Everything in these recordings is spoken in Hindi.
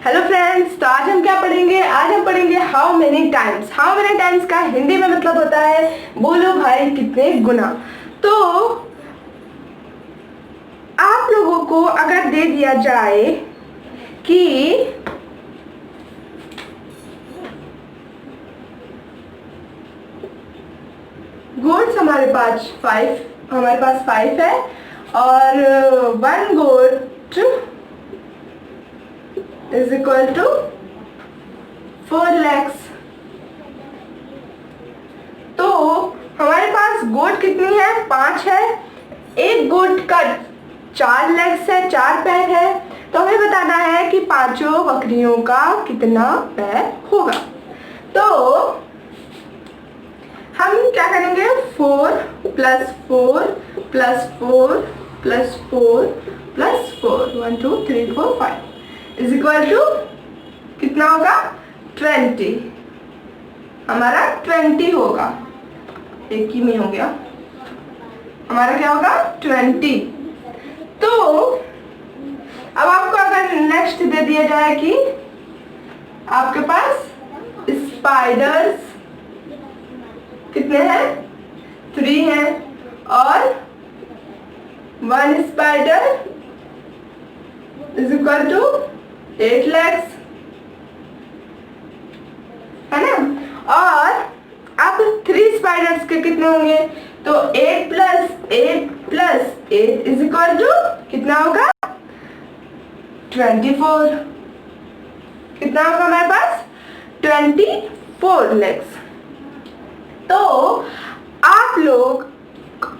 हेलो फ्रेंड्स, तो आज हम क्या पढ़ेंगे? आज हम पढ़ेंगे how many times. How many times का हिंदी में मतलब होता है बोलो भाई कितने गुना। तो आप लोगों को अगर दे दिया जाए कि गोट्स हमारे पास फाइव है और 1 गोट इज इक्वल टू 4 lakhs। तो हमारे पास गोट कितनी है? 5 है। एक गोट का 4 legs है, 4 पैर है। तो हमें बताना है कि पांचों बकरियों का कितना पैर होगा। तो हम क्या करेंगे? 4 + 4 + 4 + 4 + 4 1 2 3 4 5 इज इक्वल टू कितना होगा? 20। हमारा 20 होगा। एक ही में हो गया। हमारा क्या होगा? 20। तो अब आपको अगर नेक्स्ट दे दिया जाए कि आपके पास स्पाइडर्स कितने हैं? 3 हैं और 1 spider is equal to 8 legs, है ना। और अब 3 स्पाइडर्स के कितने होंगे? तो 8 + 8 + 8 इज इक्वल टू कितना होगा? 24। कितना होगा हमारे पास? 24 legs। तो आप लोग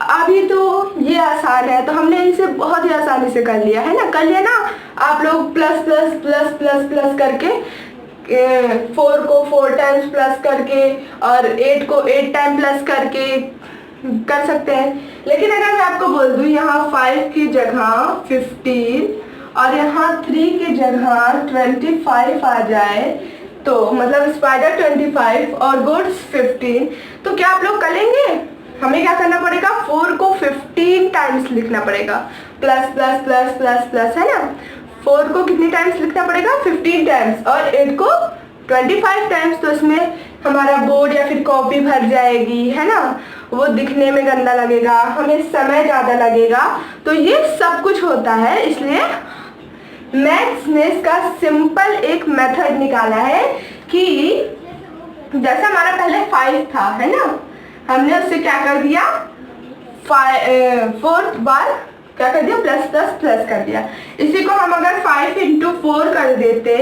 अभी तो ये आसान है, तो हमने इसे बहुत ही आसानी से कर लिया है ना। कर लिया ना आप लोग? Plus plus plus plus plus करके 4 को 4 टाइम्स प्लस करके और 8 को 8 टाइम प्लस करके कर सकते हैं। लेकिन अगर मैं आपको बोल दूं यहाँ 5 की जगह 15 और यहाँ 3 की जगह 25 आ जाए, तो मतलब स्पाइडर 25 और गोट्स 15, तो क्या आप लोग करेंगे? हमें क्या करना पड़ेगा? 4 को 15 टाइम्स लिखना पड़ेगा। Plus plus plus plus plus, है ना। 4 को कितनी टाइम्स लिखना पड़ेगा? 15 टाइम्स और 8 को 25 टाइम्स। तो इसमें हमारा बोर्ड या फिर कॉपी भर जाएगी, है ना। वो दिखने में गंदा लगेगा, हमें समय ज़्यादा लगेगा। तो ये सब कुछ होता है, इसलिए मैथ्स ने इसका सिंपल एक मेथड निकाला है कि जैसे हमारा पहले 5 था, है ना, हमने उससे क्या कर दिया? 4th बार क्या कर दिया? प्लस प्लस प्लस कर दिया। इसी को हम अगर 5 × 4 कर देते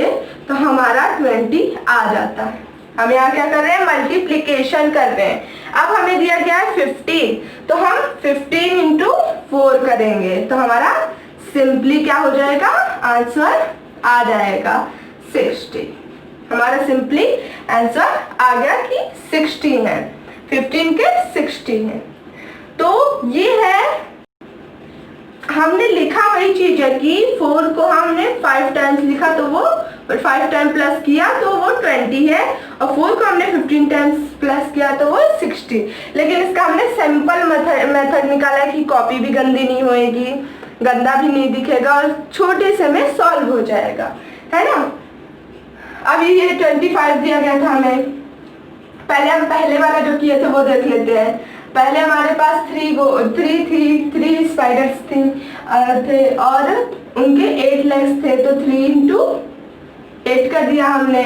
तो हमारा 20 आ जाता। हम यहाँ क्या कर रहे हैं? मल्टीप्लिकेशन कर रहे हैं। अब हमें दिया गया है 15, तो हम 15 × 4 करेंगे तो हमारा सिंपली क्या हो जाएगा? आंसर आ जाएगा 60। हमारा सिंपली आंसर आ गया कि 60 है। 15 के 60 है। तो ये है, हमने लिखा वही चीज है कि 4 को हमने 5 टाइम्स लिखा तो वो 5 टाइम प्लस किया तो वो 20 है, और 4 को हमने 15 टाइम्स प्लस किया तो वो 60। लेकिन इसका हमने सिंपल मेथड निकाला है कि कॉपी भी गंदी नहीं होएगी, गंदा भी नहीं दिखेगा और छोटे से में सॉल्व हो जाएगा, है ना। अभी ये 25 दिया गया था हमें। पहले हम पहले वाला जो किए थे वो देख लेते हैं। पहले हमारे पास 3 स्पाइडर्स थे और उनके 8 legs थे, तो 3 × 8 कर दिया हमने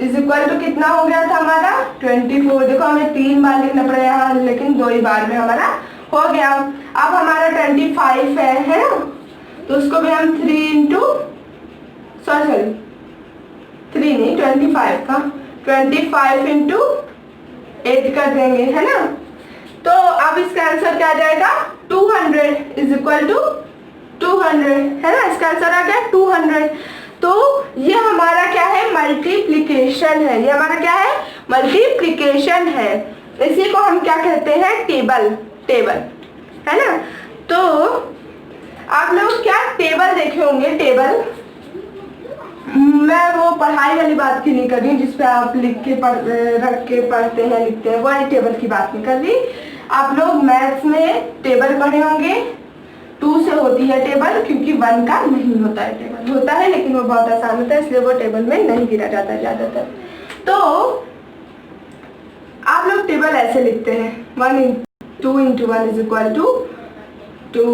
इज इक्वल टू कितना हो गया था हमारा? 24। देखो हमें 3 बार लिखना पड़ा यहाँ, लेकिन 2 ही बार में हमारा हो गया। अब हमारा 25 है ना, तो उसको भी हम 3 नहीं 25 था, 25 × 8 कर देंगे, है ना। तो अब इसका आंसर क्या आ जाएगा? 200 इज इक्वल टू 200, है ना। इसका आंसर आ गया 200। तो ये हमारा क्या है? मल्टीप्लिकेशन है। ये हमारा क्या है? मल्टीप्लिकेशन है। इसी को हम क्या कहते हैं? टेबल, है ना। तो आप लोग क्या टेबल देखे होंगे? टेबल, मैं वो पढ़ाई वाली बात की नहीं कर रही जिसपे आप लिख के रख के पढ़ते हैं, लिखते हैं, वही टेबल की बात नहीं कर रही। आप लोग मैथ्स में टेबल पढ़े होंगे, 2 से होती है टेबल, क्योंकि 1 का नहीं होता है टेबल, होता है लेकिन वो बहुत आसान होता है, इसलिए वो टेबल में नहीं गिरा जाता है ज़्यादातर। तो आप लोग टेबल ऐसे लिखते हैं 2 into 1 is equal to 2,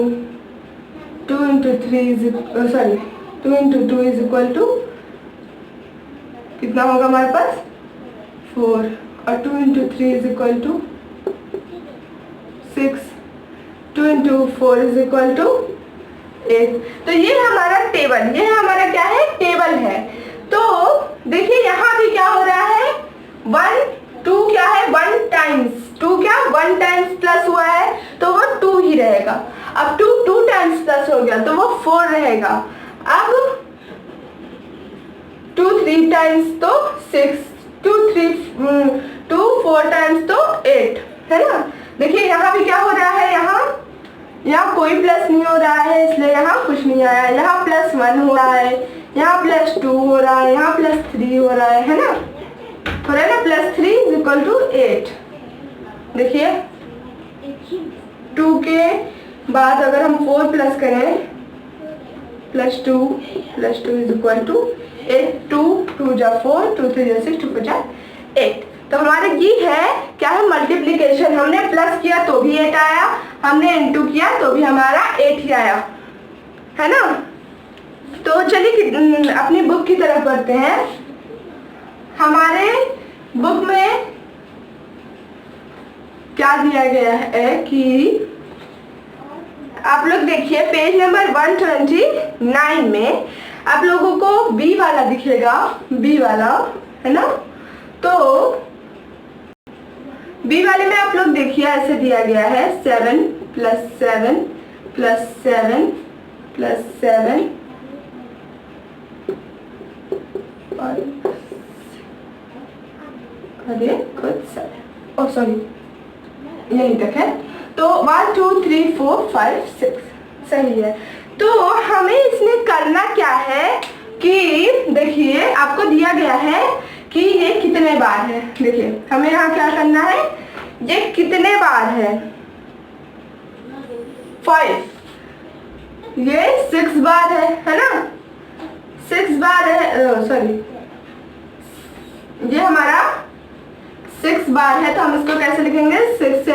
2 into 3 is 2 into 2 is equal to कितना होगा हमारे पास 4, और 2 into 3 is equal to 6, 2 into 4 is equal to 8। तो ये हमारा टेबल, ये हमारा क्या है, टेबल है। तो देखिए यहाँ भी क्या हो रहा है, 2 क्या है, 1 टाइम्स 2 क्या 1 टाइम्स प्लस हुआ है तो वो 2 ही रहेगा। अब 2 टाइम्स प्लस हो गया तो वो 4 रहेगा। अब 2 3 टाइम्स तो 6, 2 4 टाइम्स तो 8, है ना। देखिए यहाँ भी क्या हो रहा है, यहाँ कोई प्लस नहीं हो रहा है, इसलिए यहाँ कुछ नहीं आया। यहाँ +1 हो रहा है, यहाँ +2 हो रहा है, यहाँ +3 हो रहा है ना, हो रहा है ना। +3 is equal to 8। देखिए 2 के बाद अगर हम 4 प्लस करें, +2 is equal to 8, 2 जा 4, 2 3 जा 6, 2 4 जा 8। तो हमारे ये है क्या है, मल्टीप्लिकेशन। हमने प्लस किया तो भी 8 आया, हमने इनटू किया तो भी हमारा 8 ही आया, है ना। तो चलिए अपनी बुक की तरफ बढ़ते हैं। हमारे बुक में क्या दिया गया है कि आप लोग देखिए पेज नंबर 129 में आप लोगों को बी वाला दिखेगा, बी वाला, है ना। तो बी वाले में आप लोग देखिए ऐसे दिया गया है 7 + 7 + 7 + 7 और ये खुद 7, ओ सॉरी यही तक है। तो 1 2 3 4 5 6 सही है। तो हमें इसमें करना क्या है कि देखिए आपको दिया गया है कि ये कितने बार है। देखिए हमें यहाँ क्या करना है, ये कितने बार है 5, ये 6 बार है ना, 6 बार है, सॉरी ये हमारा 6 बार है। तो हम इसको कैसे लिखेंगे, 6 ×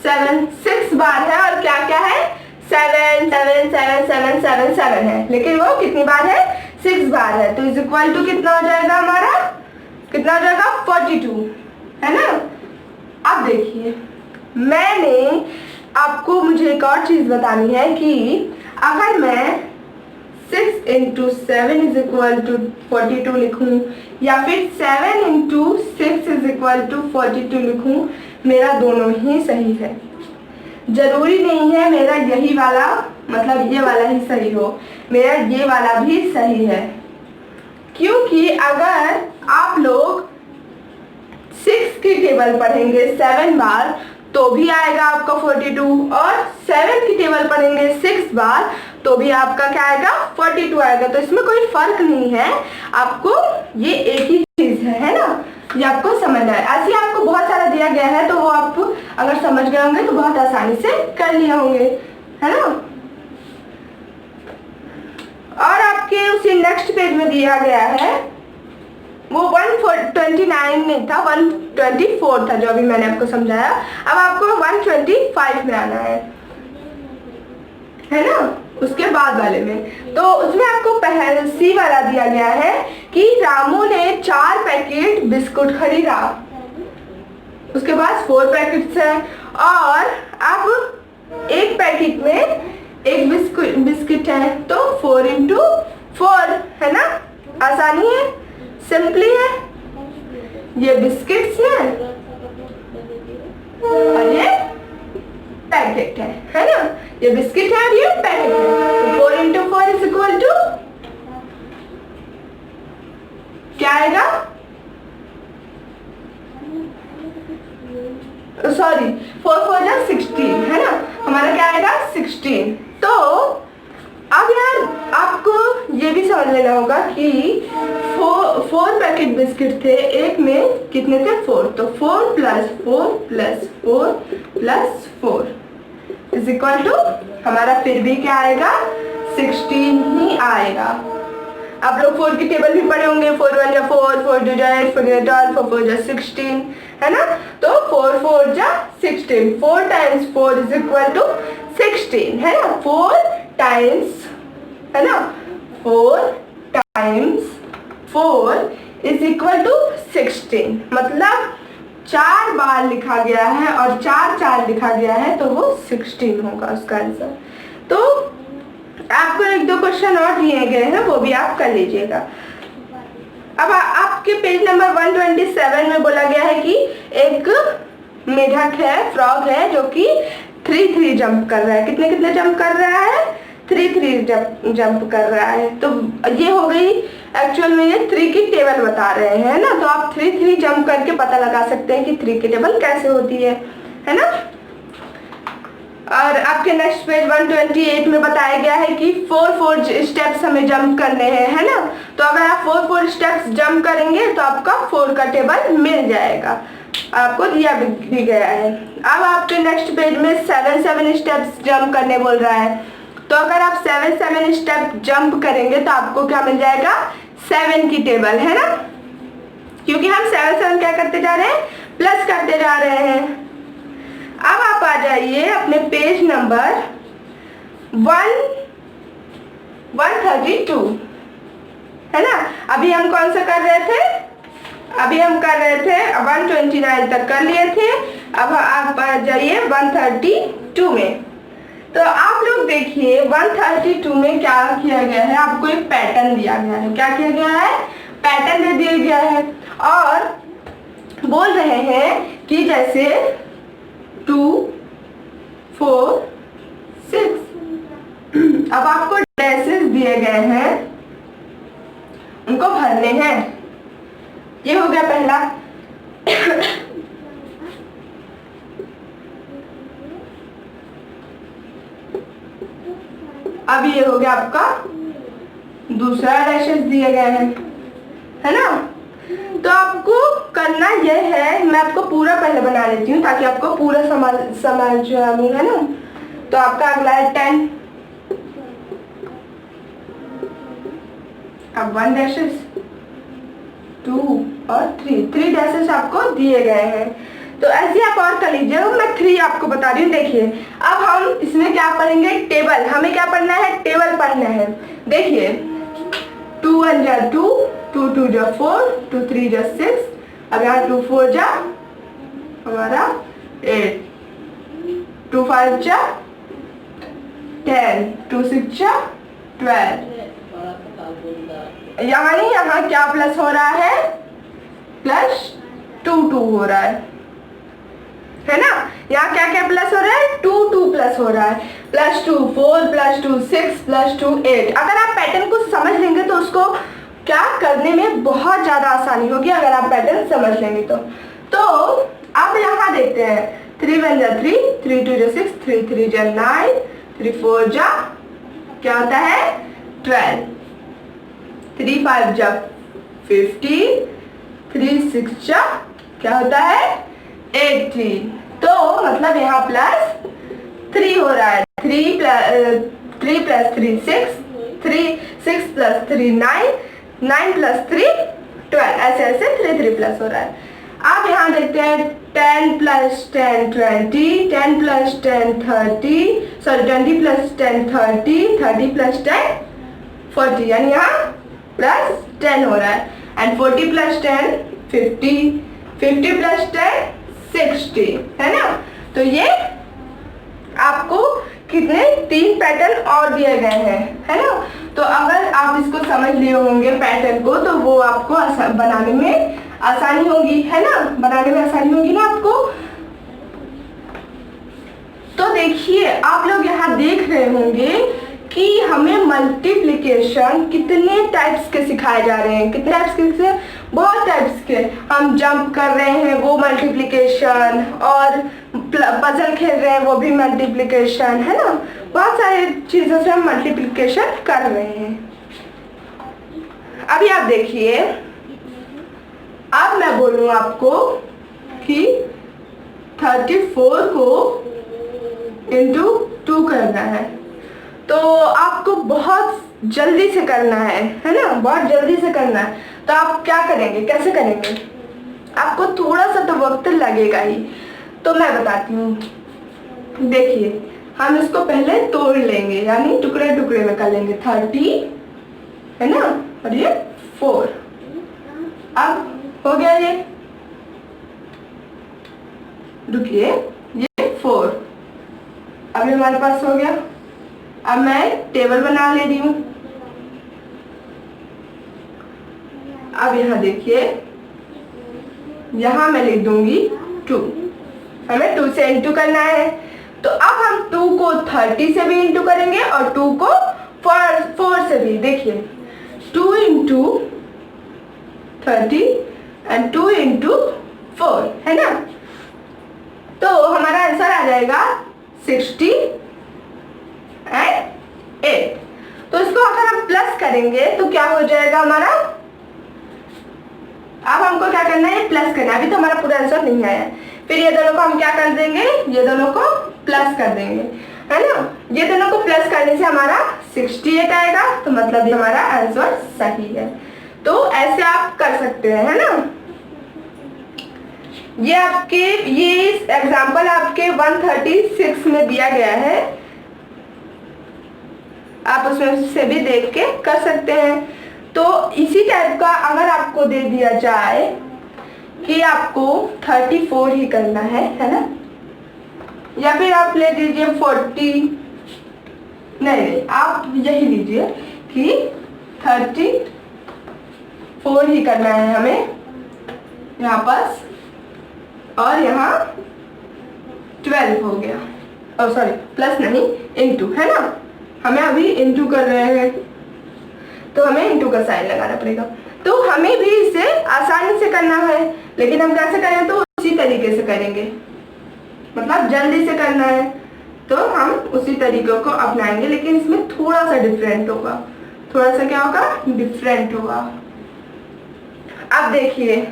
7, 6 बार है और क्या क्या है 7 7 7 7 7 7 है, लेकिन वो कितनी बार है 6 बार है। तो इज इक्वल टू कितना हो जाएगा हमारा, कितना हो जाएगा 42, है ना। अब देखिए मैंने आपको मुझे एक और चीज बतानी है कि अगर मैं 6 × 7 is equal to 42 लिखूं या फिर 7 × 6 is equal to 42 लिखूं, मेरा दोनों ही सही है। जरूरी नहीं है मेरा यही वाला, मतलब ये वाला ही सही हो, मेरा ये वाला भी सही है। क्योंकि अगर आप लोग 6 की टेबल पढ़ेंगे 7 बार तो भी आएगा आपका 42, और 7 की टेबल पढ़ेंगे 6 बार तो भी आपका क्या आएगा 42 आएगा। तो इसमें कोई फर्क नहीं है, आपको ये एक ही चीज है ना, ये आपको समझना है। ऐसे आपको बहुत सारा दिया गया है तो वो आप अगर समझ गए होंगे तो बहुत आसानी से कर लिए होंगे, है ना। और आपके उसी नेक्स्ट पेज में दिया गया है, वो 129 नहीं था, 124 था जो अभी मैंने आपको समझाया। अब आपको 125 में आना है ना, उसके बाद वाले में। तो उसमें आपको पहले सी वाला दिया गया है कि रामू ने 4 पैकेट बिस्कुट खरीदा, उसके पास 4 पैकेट्स है और अब एक पैकेट में एक बिस्किट है, तो 4 × 4 है ना, आसानी है, सिंपली है। ये बिस्किट्स है और ये पैकेट है ना, ये बिस्किट है और ये पैकेट है। तो 4 × 4 is equal to क्या आएगा, सॉरी 4 4 जा 16, है ना, हमारा क्या आएगा 16। तो अब यार आपको ये भी समझ लेना होगा कि 4 पैकेट बिस्किट थे, एक में कितने थे 4, तो 4 + 4 + 4 + 4 इज इक्वल टू हमारा फिर भी क्या आएगा 16 ही आएगा। आप लोग 4 की टेबल भी पढ़े होंगे, 4 1 जा 4, 4 2 जा 8, 4 3 जा 12, 4 4 जा 16, है ना। तो 4 4 जा 16, 4 टाइम्स 4 इज इक्वल टू 16, है ना। 4 टाइम्स, है ना, 4 टाइम्स 4 इज इक्वल टू 16, मतलब 4 बार लिखा गया है और 4 4 लिखा गया है तो वो 16 होगा उसका आंसर। तो आपको 1-2 क्वेश्चन और दिए गए हैं, वो भी आप कर लीजिएगा। अब आपके पेज नंबर 127 में बोला गया है कि एक मेढक है, फ्रॉग है, जो कि 3 जंप कर रहा है। कितने कितने जंप कर रहा है? 3 जंप कर रहा है। तो ये हो गई, एक्चुअल में ये 3 की टेबल बता रहे हैं ना, तो आप 3 जंप करके पता लगा सकते हैं कि 3 की टेबल कैसे होती है ना। और आपके नेक्स्ट पेज 128 में बताया गया है कि 4 स्टेप्स हमें जंप करने हैं, है ना। तो अगर आप 4 स्टेप्स जंप करेंगे तो आपका 4 का टेबल मिल जाएगा, आपको दिया भी गया है। अब आपके नेक्स्ट पेज में 7 स्टेप्स जंप करने बोल रहा है। तो अगर आप 7 स्टेप जंप करेंगे तो आपको क्या मिल जाएगा? 7 की टेबल, है ना, क्योंकि हम 7 क्या करते जा रहे हैं? प्लस करते जा रहे हैं। अब आप आ जाइए अपने पेज नंबर 132, है ना। अभी हम कौन सा कर रहे थे? अभी हम कर रहे थे 129 तक कर लिए थे। अब आप आ जाइए 132 में। तो आप लोग देखिए 132 में क्या किया गया है, आपको एक पैटर्न दिया गया है। क्या किया गया है? पैटर्न दे दिया गया है और बोल रहे हैं कि जैसे 2 4 6 अब आपको ड्रेसेस दिए गए हैं, उनको भरने हैं। ये हो गया पहला। अब ये हो गया आपका दूसरा ड्रेसेस दिए गए हैं, है ना। तो आपको करना यह है, मैं आपको पूरा पहले बना लेती हूँ ताकि आपको पूरा समझ आऊँ, है ना। तो आपका अगला है 10। अब 1 डैशेस 2 और 3 डैशेस आपको दिए गए हैं। तो ऐसे आप और कर लीजिए, मैं 3 आपको बता रही हूँ। देखिए अब हम इसमें क्या पढ़ेंगे? टेबल। हमें क्या पढ़ना है? टेबल पढ़ना है। देखिए 2 1 जा 2, 2 2 जा 4, 2 3 जा 6, अब यहाँ 2 4 जा हमारा 8, 2 5 जा 10, 2 6 जा 12। यहाँ नहीं, यहाँ क्या प्लस हो रहा है? प्लस 2 2 हो रहा है ना। यहाँ क्या क्या प्लस हो रहा है? 2 2 प्लस हो रहा है। +2 4, +2 6, +2 8। अगर आप पैटर्न को समझ लेंगे तो उसको क्या करने में बहुत ज्यादा आसानी होगी, अगर आप पैटर्न समझ लेंगे तो अब यहाँ देखते हैं 3 1 जा 3, 3 2 जा 6, 3 3 जा 9, 3 4 जा क्या होता है? 12, 3 5 जा 15, 3 6 जा क्या होता है? 18। तो मतलब यहाँ +3 हो रहा है। 3 + 3 6, 6 + 3 9, 9 + 3 12, ऐसे ऐसे 3 प्लस हो रहा है। अब यहाँ देखते हैं 10 + 10 20, 10 + 10 30, सॉरी 20 + 10 30, 30 + 10 40, यानी यहाँ +10 हो रहा है। एंड 40 + 10 50, 50 + 10 60, है ना। तो ये आपको कितने 3 पैटर्न और दिए गए हैं, है ना। तो अगर आप इसको समझ लिए होंगे पैटर्न को तो वो आपको बनाने में आसानी होगी, है ना, बनाने में आसानी होगी ना आपको। तो देखिए आप लोग यहाँ देख रहे होंगे कि हमें मल्टीप्लिकेशन कितने टाइप्स के सिखाए जा रहे हैं। कितने टाइप्स के? बहुत टाइप्स के। हम जंप कर रहे हैं वो मल्टीप्लिकेशन, और पजल खेल रहे हैं वो भी मल्टीप्लिकेशन, है ना। बहुत सारी चीजों से हम मल्टीप्लिकेशन कर रहे हैं। अभी आप देखिए, अब मैं बोलूँ आपको कि 34 को इंटू 2 करना है। तो आपको बहुत जल्दी से करना है ना, बहुत जल्दी से करना है। तो आप क्या करेंगे, कैसे करेंगे, आपको थोड़ा सा तो वक्त लगेगा ही। तो मैं बताती हूँ, देखिए हम इसको पहले तोड़ लेंगे, यानी टुकड़े टुकड़े में कर लेंगे। 30 है ना, और ये 4। अब हो गया ये, रुकिए, ये 4 अभी हमारे पास हो गया। अब मैं टेबल बना ले रही हूँ। अब यहाँ देखिए, यहाँ मैं लिख दूंगी 2, हमें 2 से इंटू करना है। तो अब हम 2 को 30 से भी इंटू करेंगे और 2 को 4 से भी। देखिए 2 इंटू 30 एंड 2 इंटू 4 है ना, तो हमारा आंसर आ जाएगा 60 एंड 8। तो इसको अगर हम प्लस करेंगे तो क्या हो जाएगा हमारा, अब हमको क्या करना है, प्लस करना है। अभी तो हमारा पूरा आंसर नहीं आया है। फिर ये दोनों को हम क्या कर देंगे, ये दोनों को प्लस कर देंगे, है ना। ये दोनों को प्लस करने से हमारा 68 आएगा, तो मतलब ये हमारा आंसर सही है। तो ऐसे आप कर सकते हैं, है ना। ये आपके, ये एग्जाम्पल आपके 136 में दिया गया है, आप उसमें से भी देख के कर सकते हैं। तो इसी टाइप का अगर आपको दे दिया जाए कि आपको 34 ही करना है ना, या फिर आप ले लीजिए 40, नहीं आप यही लीजिए कि 34 ही करना है हमें यहाँ पास, और यहाँ 12 हो गया, और सॉरी प्लस नहीं इंटू, है ना। हमें अभी इंटू कर रहे हैं तो हमें इंटू का साइन लगाना पड़ेगा। तो हमें भी इसे आसानी से करना है, लेकिन हम कैसे करें, तो उसी तरीके से करेंगे, मतलब जल्दी से करना है तो हम उसी तरीकों को अपनाएंगे, लेकिन इसमें थोड़ा सा डिफरेंट होगा। थोड़ा सा क्या होगा, डिफरेंट होगा। अब देखिए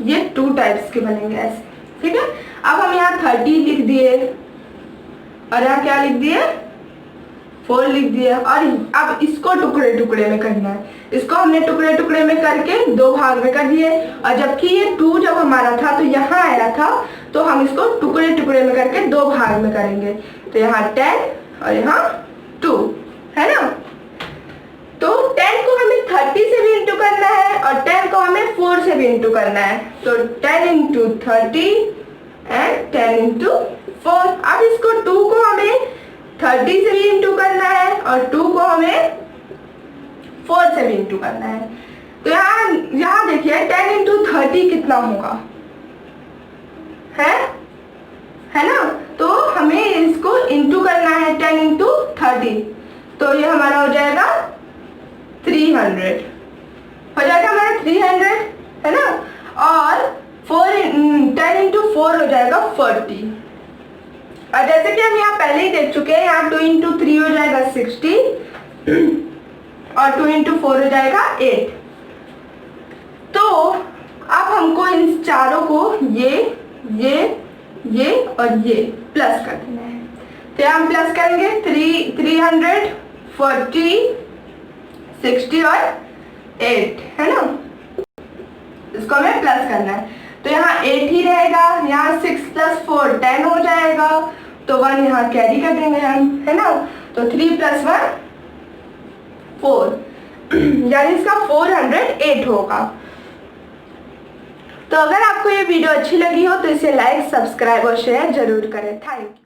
ये 2 टाइप्स के बनेंगे ऐसे, ठीक है। अब हम यहाँ 30 लिख दिए और यहाँ क्या लिख दिए, 4 लिख दिया, और अब इसको टुकड़े टुकड़े में करना है। इसको हमने टुकड़े टुकड़े में करके 2 भाग में कर दिए, और जबकि ये 2 जब हमारा था तो यहाँ आया था, तो हम इसको टुकड़े टुकड़े में करके 2 भाग में करेंगे। तो यहाँ 10 और यहाँ 2, है ना। तो 10 को हमें 30 से भी इंटू करना है और 10 को हमें 4 से भी इंटू करना है। तो 10 इंटू 30 एंड 10 इंटू 4। अब इसको 2 को हमें 30 से भी इंटू करना है और 2 को हमें 4 से भी इंटू करना है। तो यहाँ देखिए 10 इंटू 30 कितना होगा, है ना। तो हमें इसको इंटू करना है 10 इंटू 30, तो ये हमारा हो जाएगा 300, हो जाएगा हमारा 300, है ना। और 10 इंटू 4 हो जाएगा 40। और जैसे कि हम यहाँ पहले ही देख चुके हैं, यहाँ 2 इंटू 3 हो जाएगा 60 और 2 इंटू 4 हो जाएगा 8। तो अब हमको इन चारों को ये और ये प्लस कर देना है। तो हम प्लस करेंगे 300, 40, 60 और 8, है ना। इसको हमें प्लस करना है। तो यहाँ 8 ही रहेगा, यहाँ 6 + 4 10 हो जाएगा, तो 1 यहाँ कैरी कर देंगे हम, है ना। तो 3 + 1 4, यानी इसका 408 होगा। तो अगर आपको ये वीडियो अच्छी लगी हो तो इसे लाइक, सब्सक्राइब और शेयर जरूर करें। Thank you.